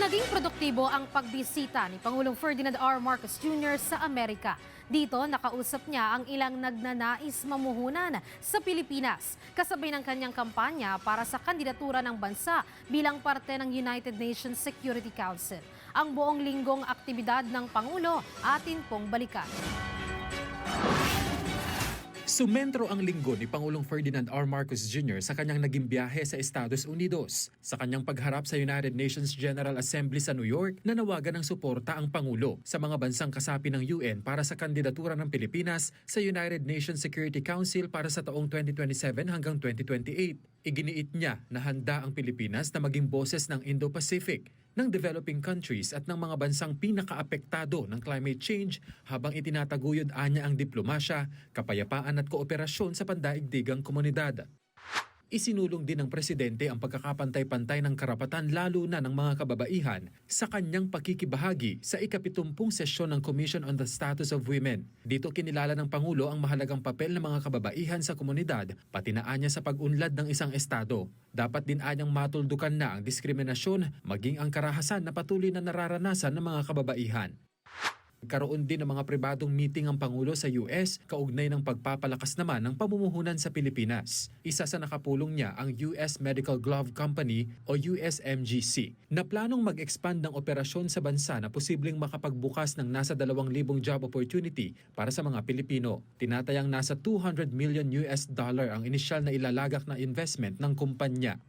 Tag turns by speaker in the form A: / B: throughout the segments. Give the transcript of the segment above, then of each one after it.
A: Naging produktibo ang pagbisita ni Pangulong Ferdinand R. Marcos Jr. sa Amerika. Dito, nakausap niya ang ilang nagnanais mamuhunan sa Pilipinas, kasabay ng kanyang kampanya para sa kandidatura ng bansa bilang parte ng United Nations Security Council. Ang buong linggong aktibidad ng Pangulo, atin pong balikan.
B: Sumentro ang linggo ni Pangulong Ferdinand R. Marcos Jr. sa kanyang naging biyahe sa Estados Unidos. Sa kanyang pagharap sa United Nations General Assembly sa New York, nanawagan ng suporta ang Pangulo sa mga bansang kasapi ng UN para sa kandidatura ng Pilipinas sa United Nations Security Council para sa taong 2027 hanggang 2028. Iginiit niya na handa ang Pilipinas na maging boses ng Indo-Pacific, ng developing countries at ng mga bansang pinakaapektado ng climate change habang itinataguyod anya ang diplomasya, kapayapaan at kooperasyon sa pandaigdigang komunidad. Isinulong din ng presidente ang pagkakapantay-pantay ng karapatan lalo na ng mga kababaihan sa kanyang pakikibahagi sa ika-70 sesyon ng Commission on the Status of Women. Dito kinilala ng Pangulo ang mahalagang papel ng mga kababaihan sa komunidad, pati na anya sa pag-unlad ng isang estado. Dapat din anyang matuldukan na ang diskriminasyon maging ang karahasan na patuloy na nararanasan ng mga kababaihan. Karoon din ng mga pribadong meeting ang Pangulo sa US kaugnay ng pagpapalakas naman ng pamumuhunan sa Pilipinas. Isa sa nakapulong niya ang US Medical Glove Company o USMGC na planong mag-expand ng operasyon sa bansa na posibleng makapagbukas ng nasa 2,000 job opportunity para sa mga Pilipino. Tinatayang nasa $200 million ang inisyal na ilalagak na investment ng kumpanya.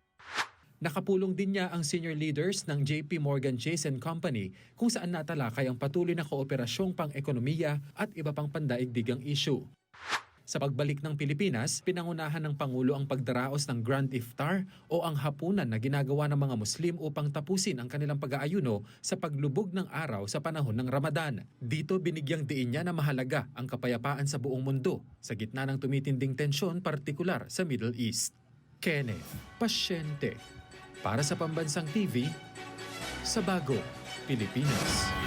B: Nakapulong din niya ang senior leaders ng JP Morgan Chase & Company kung saan natalakay ang patuloy na kooperasyong pang-ekonomiya at iba pang pandaigdigang issue. Sa pagbalik ng Pilipinas, pinangunahan ng Pangulo ang pagdaraos ng Grand Iftar o ang hapunan na ginagawa ng mga Muslim upang tapusin ang kanilang pag-aayuno sa paglubog ng araw sa panahon ng Ramadan. Dito binigyang diin niya na mahalaga ang kapayapaan sa buong mundo sa gitna ng tumitinding tensyon partikular sa Middle East. Kenneth Pasyente para sa Pambansang TV, sa Bagong Pilipinas.